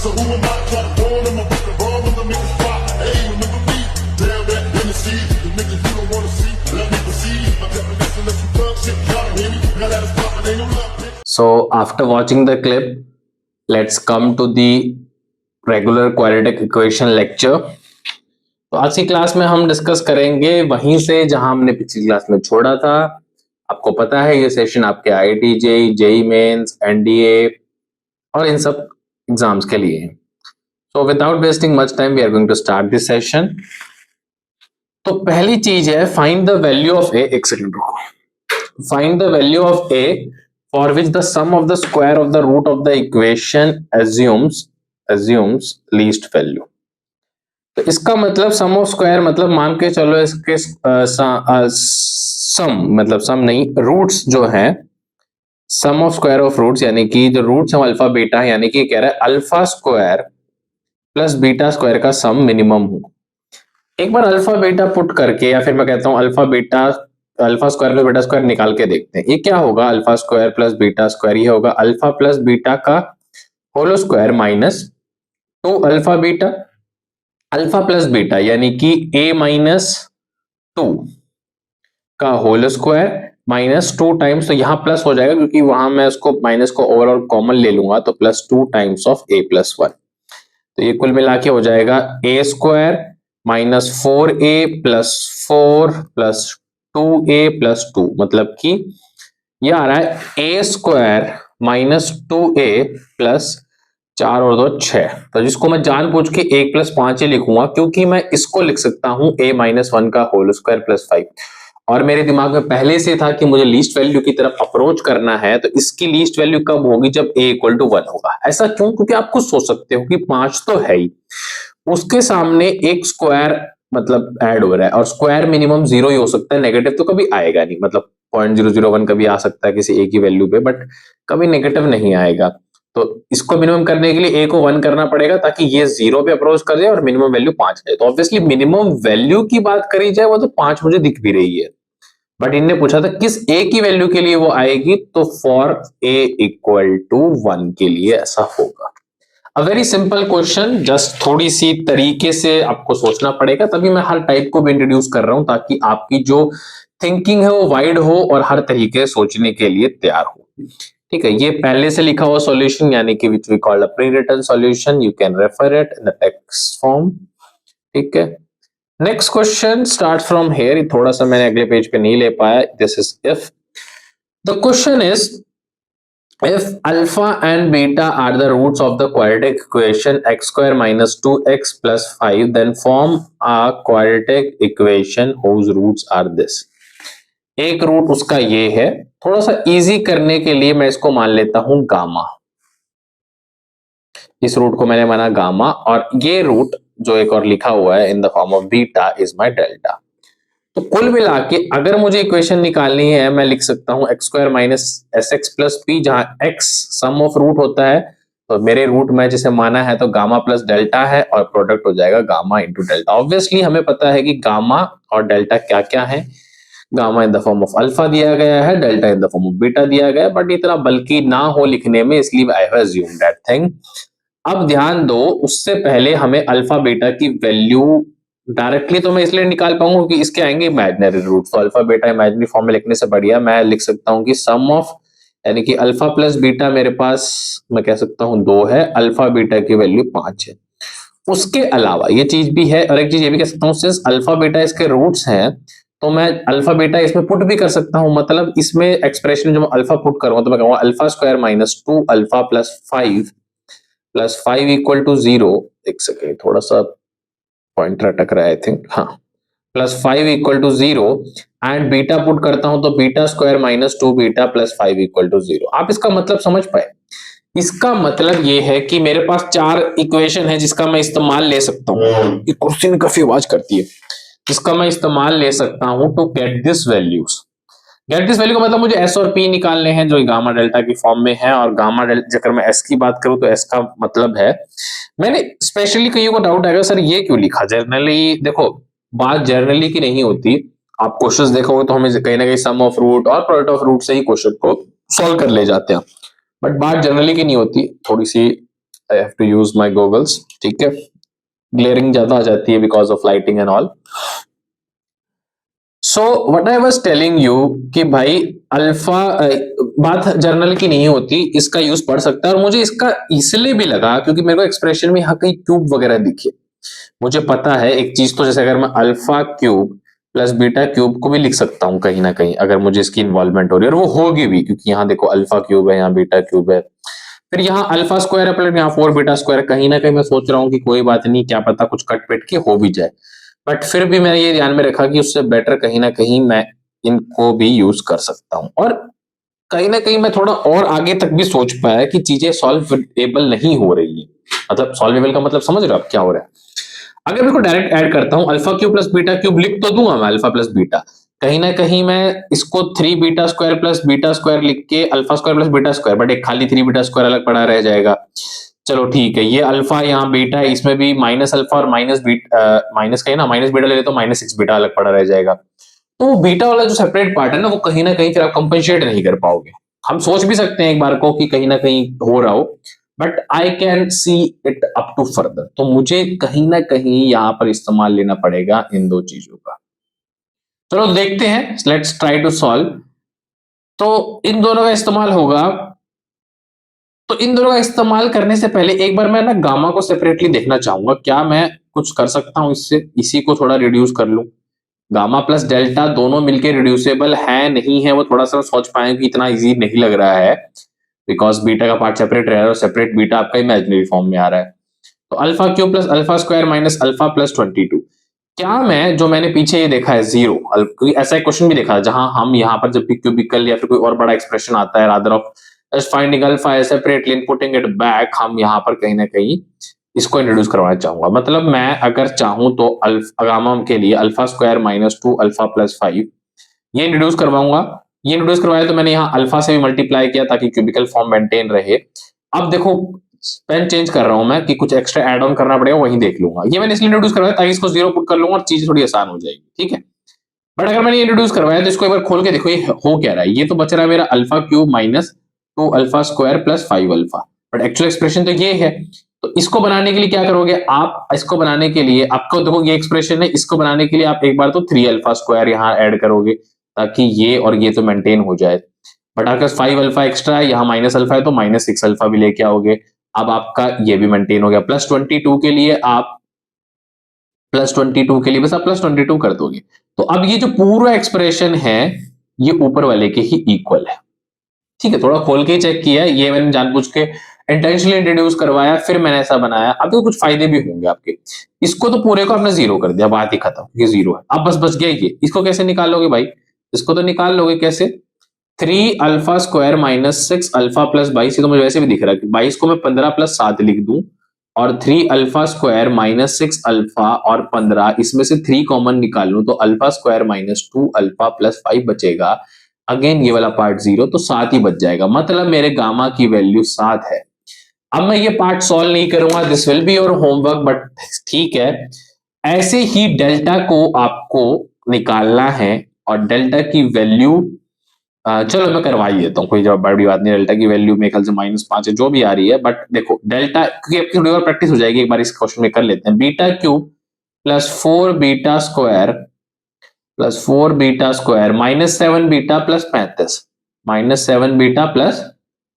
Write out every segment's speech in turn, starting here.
So who am I to warn them? I'm the wrong when the niggas spot. Hey, remember me? Damn that Hennessy. The niggas you don't wanna see. Let me proceed. My definition of some thug shit. Y'all hear me? Now that it's poppin', ain't no love. So after watching the clip, let's come to the regular quadratic equation lecture. तो आज की class में हम discuss करेंगे वहीं से जहां हमने पिछली क्लास में छोड़ा था। आपको पता है ये सेशन आपके IIT JEE, JEE mains, NDA और इन सब एग्जाम्स के लिए है। So without wasting much time we are going to start this session. तो पहली चीज है find the value of A. एक सेकंड रुको। Find the value of A for which the sum of the square of the root of the equation assumes least value। तो इसका मतलब सम of square मतलब मान के चलो इसके सम मतलब सम नहीं, रूट्स जो है सम ऑफ स्क्वायर ऑफ रूट्स यानी कि जो रूट्स है अल्फा बीटा है, यानी कि कह रहा है alpha square plus beta square का सम मिनिमम हो। एक बार अल्फा बीटा पुट करके या फिर मैं कहता हूं alpha square plus beta square निकाल के देखते हैं। ये क्या होगा? Alpha square plus beta square, ये होगा अल्फा प्लस बीटा का whole square minus 2 alpha beta, alpha plus beta यानी कि a माइनस 2 का होल स्क्वायर माइनस 2 टाइम्स, तो यहां प्लस हो जाएगा क्योंकि वहां मैं उसको माइनस को ओवरऑल कॉमन ले लूंगा, तो plus 2 times of a plus 1। तो ये कुल मिला के हो जाएगा a square minus 4a plus 4 plus 2a plus 2, मतलब कि ये आ रहा है a square minus 2a plus 4 और 2 6। तो जिसको मैं जानबूझ के 1 प्लस 5 ही लिखूंगा क्योंकि मैं इसको लिख सकता हूं a माइनस 1 का होल स्क्वायर प्लस 5, और मेरे दिमाग में पहले से था कि मुझे लीस्ट वैल्यू की तरफ अप्रोच करना है। तो इसकी लीस्ट वैल्यू कब होगी? जब a इक्वल टू 1 होगा। ऐसा क्यों? क्योंकि आप खुद सोच सकते हो कि 5 तो है ही, उसके सामने एक स्क्वायर मतलब ऐड हो रहा है, और स्क्वायर मिनिमम 0 ही हो सकता है, नेगेटिव तो कभी आएगा नहीं। मतलब 0.001 कभी आ सकता है किसी एक ही वैल्यू पे, बट कभी नेगेटिव नहीं आएगा। तो इसको मिनिमम करने के लिए a को 1 करना पड़ेगा ताकि ये 0 पे अप्रोच कर जाए और मिनिमम वैल्यू 5 है। तो ऑब्वियसली मिनिमम वैल्यू की बात करी जाए वो तो 5 मुझे दिख भी रही है, बट इनने पूछा था किस a की वैल्यू के लिए वो आएगी, तो फॉर a इक्वल टू 1 के लिए ऐसा होगा। A very simple question, just थोड़ी सी तरीके से आपको सोचना पड़ेगा, तभी मैं हर टाइप को भी इंट्रोड्यूस कर रहा हूं ताकि आपकी जो थिंकिंग है वो वाइड हो और हर तरीके सोचने के लिए तैयार हो। ठीक है, ये पहले से लिखा हुआ सॉल्यूशन यानी कि which we call a pre written solution, you can refer it in the text form. ठीक है, next question start from here. थोड़ा सा मैंने अगले पेज पे नहीं ले पाया। This is if the question is if alpha and beta are the roots of the quadratic equation x square minus 2x plus 5, then form a quadratic equation whose roots are this। एक root उसका ये है। थोड़ा सा easy करने के लिए मैं इसको मान लेता हूं गामा। इस रूट को मैंने माना गामा, और ये रूट जो एक और लिखा हुआ है in the form of beta is my delta. तो कुल मिला के अगर मुझे इक्वेशन निकालनी है मैं लिख सकता हूं x square minus S x plus P, जहां एक्स सम ऑफ रूट होता है, तो मेरे रूट में जिसे माना है तो गामा प्लस डेल्टा है, और प्रोडक्ट हो जाएगा गामा इंटू डेल्टा। ऑब्वियसली हमें पता है कि गामा और डेल्टा क्या क्या है। Gamma in the form of alpha दिया गया है, delta in the form of beta दिया गया है, बट इतना बल्कि ना हो लिखने में, इसलिए I have assumed that thing. अब ध्यान दो, उससे पहले हमें अल्फा बीटा की वैल्यू डायरेक्टली तो मैं इसलिए निकाल पाऊंगा कि इसके आएंगे इमेजिनरी रूट। तो अल्फा बीटा इमेजिनरी फॉर्म में लिखने से बढ़िया मैं लिख सकता हूं कि सम ऑफ, यानी कि अल्फा प्लस बीटा मेरे पास मैं कह सकता हूं 2 है, अल्फा बीटा की वैल्यू 5 है। उसके अलावा ये चीज भी है, और एक चीज ये भी कह सकता हूं सिंस अल्फा बीटा इसके रूट्स हैं तो मैं अल्फा बीटा इसमें पुट भी कर सकता हूं। मतलब इसमें एक्सप्रेशन जो मैं अल्फा पुट करूंगा तो मैं कहूंगा alpha square minus 2 alpha plus 5 equal to 0। एक सेकेंड, थोड़ा सा पॉइंटर अटक रहा है आई थिंक, हाँ, plus 5 equal to 0, and beta put करता हूं तो beta square minus 2 beta plus 5 equal to 0। आप इसका मतलब समझ पाए? इसका मतलब ये है कि मेरे पास 4 इक्वेशन है जिसका मैं इस्तेमाल ले सकता हूं। ये कुर्सी में काफी आवाज करती है। जिसका मैं इस्तेमाल ले सकता हूं to get this values. Get this value का मतलब मुझे एस और पी निकालने हैं जो गामा डेल्टा की फॉर्म में है, और गामा डेल्टा अगर मैं एस की बात करूं तो एस का मतलब है, मैंने स्पेशली कईयों को डाउट आएगा सर ये क्यों लिखा। जनरली देखो, बात जनरली की नहीं होती। आप क्वेश्चंस देखोगे तो हमें कहीं ना कहीं सम ऑफ रूट और प्रोडक्ट ऑफ रूट से ही क्वेश्चन को सॉल्व कर ले जाते हैं, बट बात जनरली की नहीं होती। थोड़ी सी I have to use my goggles, ठीक है, ग्लेयरिंग ज्यादा आ जाती है because of lighting and all. So what I was telling you कि भाई अल्फा बात जर्नल की नहीं होती, इसका यूज पढ़ सकता है। और मुझे इसका इसलिए भी लगा क्योंकि मेरे को एक्सप्रेशन में यहाँ कहीं क्यूब वगैरह दिखे। मुझे पता है एक चीज, तो जैसे अगर मैं alpha cube plus beta cube को भी लिख सकता हूँ कहीं ना कहीं, अगर मुझे इसकी इन्वॉल्वमेंट हो रही है, और वो होगी भी, क्योंकि यहाँ देखो अल्फा क्यूब है, यहाँ बीटा क्यूब है, फिर यहाँ अल्फा स्क्वायर है, प्लस यहाँ 4 बीटा स्क्वायर। कहीं ना कहीं मैं सोच रहा हूँ कि कोई बात नहीं, क्या पता कुछ कट पिट के हो भी जाए, बट फिर भी मैंने ये ध्यान में रखा कि उससे बेटर कहीं ना कहीं मैं इनको भी यूज कर सकता हूँ। और कहीं ना कहीं मैं थोड़ा और आगे तक भी सोच पाया कि चीजें सॉल्वेबल नहीं हो रही है। मतलब सॉल्वेबल का मतलब समझ रहे हो आप क्या हो रहा है? अगर मैं को डायरेक्ट ऐड करता हूँ alpha cube plus beta cube, लिख तो दूंगा मैं अल्फा प्लस बीटा, कहीं ना कहीं मैं इसको 3 beta square plus beta square लिख के alpha square plus beta square, but एक खाली 3 बीटा स्क्वायर अलग पड़ा रह जाएगा। चलो ठीक है, ये अल्फा यहाँ बीटा है, इसमें भी माइनस अल्फा और माइनस बीटा, माइनस का है ना, माइनस बीटा ले ले तो माइनस 6 बीटा अलग पड़ा रह जाएगा। तो वो बीटा वाला जो सेपरेट पार्ट है ना, वो कहीं ना कहीं फिर आप कंपनसेट नहीं कर पाओगे। हम सोच भी सकते हैं एक बार को कि कहीं ना कहीं हो रहा हो, but I can see it up to further. तो मुझे कहीं ना कहीं यहाँ पर इस्तेमाल लेना पड़ेगा इन दो चीजों का। चलो देखते हैं, लेट्स ट्राई टू सॉल्व। तो इन दोनों का इस्तेमाल होगा। तो इन दोनों का इस्तेमाल करने से पहले एक बार मैं ना गामा को सेपरेटली देखना चाहूंगा, क्या मैं कुछ कर सकता हूं इससे, इसी को थोड़ा रिड्यूस कर लूं। गामा प्लस डेल्टा दोनों मिलके रिड्यूसेबल है नहीं है, वो थोड़ा सा सोच पाए कि इतना इजी नहीं लग रहा है, बिकॉज बीटा का पार्ट सेपरेट रह रहा है और सेपरेट बीटा आपका इमेजिनरी फॉर्म में आ रहा है। तो alpha cube plus alpha square minus alpha plus 22, क्या मैं जो मैंने पीछे ये देखा है जीरो, क्योंकि ऐसा एक क्वेश्चन भी देखा है जहां हम यहाँ पर जब भी क्यूबिकल या फिर कोई और बड़ा एक्सप्रेशन आता है, rather of just finding alpha separately and putting it back, हम यहाँ पर कहीं ना कहीं इसको इंट्रोड्यूस करवाना चाहूंगा। मतलब मैं अगर चाहूं तो अल्फा गामा के लिए alpha square minus 2 alpha plus 5 ये इंट्रोड्यूस करवाऊंगा। ये इंट्रोड्यूस करवाया तो मैंने यहाँ अल्फा से भी मल्टीप्लाई किया ताकि क्यूबिकल फॉर्म मेंटेन रहे। अब देखो पेन चेंज कर रहा हूं मैं कि कुछ एक्स्ट्रा एड ऑन करना पड़ेगा, वहीं देख लूंगा। ये मैंने इसलिए इंट्रोड्यूस करवाया ताकि इसको जीरो पुट कर लूंगा और चीज थोड़ी आसान हो जाएगी, ठीक है। बट अगर मैंने इंट्रोड्यूस करवाया तो इसको एक बार खोल के देखो ये हो क्या रहा है। ये तो बच रहा है मेरा alpha cube minus 2 alpha square plus 5 alpha, but actual expression तो ये है। तो इसको बनाने के लिए क्या करोगे आप, इसको बनाने के लिए आपको देखो ये एक्सप्रेशन है, इसको बनाने के लिए आप एक बार तो 3 अल्फा स्क्वायर यहाँ ऐड करोगे ताकि ये और ये तो मेंटेन हो जाए। बट अगर 5 अल्फा एक्स्ट्रा है, यहाँ माइनस अल्फा है तो माइनस 6 अल्फा भी लेके आओगे। अब आपका ये भी मेंटेन हो गया। प्लस 22 के लिए आप प्लस 22 के लिए बस आप प्लस 22 कर दोगे। तो अब ये जो पूरा एक्सप्रेशन है ये ऊपर वाले के ही इक्वल है, ठीक है। थोड़ा खोल के ही चेक किया, ये मैंने जानबूझ के इंटेंशनली इंट्रोड्यूस करवाया, फिर मैंने ऐसा बनाया। अब तो कुछ फायदे भी होंगे आपके। इसको तो पूरे को आपने जीरो कर दिया, बात ही खत्म, ये जीरो है। अब बस बच गया ये, इसको कैसे निकाल लोगे भाई? इसको तो निकाल लोगे कैसे, 3 alpha square minus 6 alpha plus 22, ये तो मुझे वैसे भी दिख रहा है कि 22 को मैं 15 प्लस 7 लिख दूं और 3 अल्फा स्क्वायर माइनस 6 अल्फा और 15, इसमें से 3 कॉमन निकाल लूं तो alpha square minus 2 alpha plus 5 बचेगा। अगेन ये वाला पार्ट जीरो, तो 7 ही बच जाएगा। मतलब मेरे गामा की वैल्यू 7 है। अब मैं ये पार्ट सॉल्व नहीं करूंगा, this will be your homework, but ठीक है। ऐसे ही डेल्टा को आपको निकालना है और डेल्टा की वैल्यू चलो मैं करवा ही देता हूँ, कोई जवाब बड़ी बात नहीं। डेल्टा की वैल्यू मेरे ख्याल से -5 है, जो भी आ रही है, बट देखो डेल्टा क्योंकि आपकी थोड़ी और प्रैक्टिस हो जाएगी, एक बार इस क्वेश्चन में कर लेते हैं। Beta cube plus 4 beta square plus 4 beta square minus 7 beta plus 35, minus 7 beta plus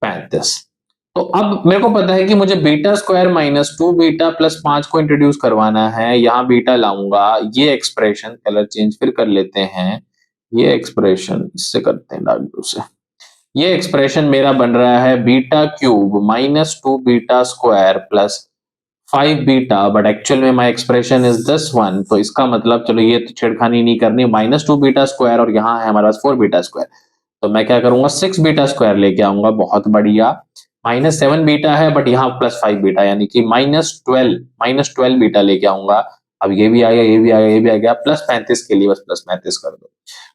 35। तो अब मेरे को पता है कि मुझे beta square minus 2 beta plus 5 को इंट्रोड्यूस करवाना है। यहां बीटा लाऊंगा, ये एक्सप्रेशन कलर चेंज फिर कर लेते हैं, ये एक्सप्रेशन इससे करते हैं डार्क ब्लू से। ये एक्सप्रेशन मेरा बन रहा है beta cube minus 2 beta square plus 5 beta, but actual में my expression is this one. तो इसका मतलब चलो ये तो छेड़खानी नहीं करनी, -2 बीटा स्क्वायर और यहाँ है हमारे पास 4 बीटा स्क्वायर। तो मैं क्या करूंगा 6 बीटा स्क्वायर लेके आऊंगा, बहुत बढ़िया। -7 बीटा है बट यहाँ प्लस 5 बीटा, यानी कि -12 बीटा लेके आऊंगा। अब ये भी आ गया, ये भी आ गया, ये भी आ गया। प्लस 35 के लिए बस प्लस 35 कर दो,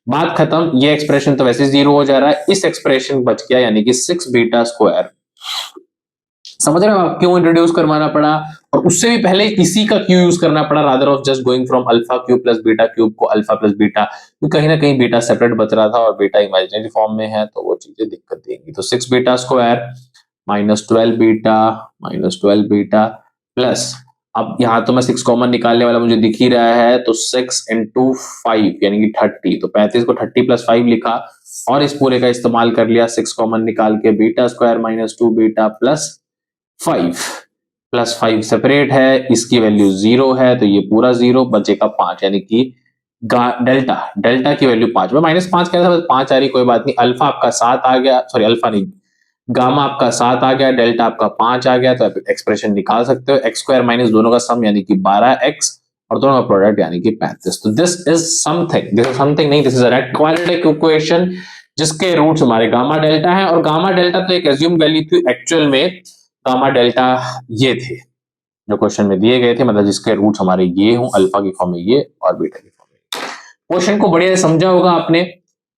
बात खत्म। ये एक्सप्रेशन तो वैसे जीरो हो जा रहा है, इस एक्सप्रेशन बच गया यानी कि 6 बीटा स्क्वायर। समझ रहे हो आप क्यों इंट्रोड्यूस करवाना पड़ा, और उससे भी पहले इसी का क्यों यूज करना पड़ा, rather of just going from alpha cube plus beta cube को अल्फा प्लस बीटा, क्योंकि कहीं ना कहीं बीटा सेपरेट बच रहा था और बीटा इमेजिनरी फॉर्म में है, तो वो चीजें दिक्कत देंगी। तो 6 बीटा स्क्वायर -12 बीटा प्लस, अब यहाँ तो मैं 6 कॉमन निकालने वाला मुझे दिख ही रहा है, तो 6 इंटू 5 यानी कि 30, तो 35 को 30 प्लस 5 लिखा और इस पूरे का इस्तेमाल कर लिया 6 कॉमन निकाल के, beta square -2 beta plus 5 separate है, इसकी वैल्यू 0 है तो ये पूरा 0, बचेगा 5 यानी कि डेल्टा की वैल्यू 5 में -5 क्या था, 5 आ रही, कोई बात नहीं। अल्फा आपका 7 आ गया, सॉरी अल्फा नहीं, गामा आपका 7 आ गया, डेल्टा आपका 5 आ गया, तो आप एक्सप्रेशन निकाल सकते हो, एक्स स्क्वायर माइनस दोनों का सम यानी कि 12x और दोनों का प्रोडक्ट यानी कि 35। तो दिस इज समथिंग नहीं, this is a quadratic equation जिसके रूट्स हमारे गामा डेल्टा है, और गामा डेल्टा तो एक एज्यूम वैल्यू थी, एक्चुअल में गामा डेल्टा ये थे जो क्वेश्चन में दिए गए थे, मतलब जिसके रूट्स हमारे ये हों, अल्फा की फॉर्म में ये और बीटा की फॉर्म में। क्वेश्चन को बढ़िया से समझा होगा आपने,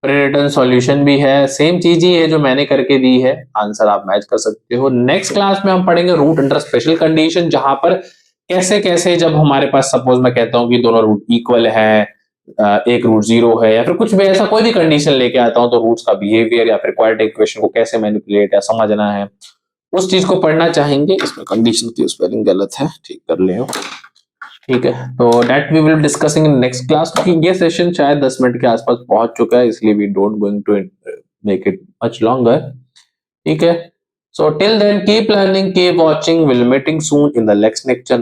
प्री-रिटन सॉल्यूशन भी है, सेम चीज ही है जो मैंने करके दी है, आंसर आप मैच कर सकते हो। नेक्स्ट क्लास में हम पढ़ेंगे रूट अंडर स्पेशल कंडीशन, जहां पर कैसे कैसे जब हमारे पास सपोज मैं कहता हूं कि दोनों रूट इक्वल है, एक रूट 0 है, या फिर कुछ भी ऐसा कोई भी कंडीशन लेके आता हूं, तो रूट्स का बिहेवियर या फिर क्वाड्रेटिक इक्वेशन को कैसे मैनिपुलेट या समझना है, उस चीज को पढ़ना चाहेंगे। इसमें कंडीशन की स्पेलिंग गलत है, ठीक कर ले, ठीक है। तो that we will discussing in next class, क्योंकि ये सेशन शायद 10 मिनट के आसपास पहुंच चुका है, इसलिए we don't going to make it much longer, ठीक है। So till then keep learning, keep watching, will meeting soon in the next lecture.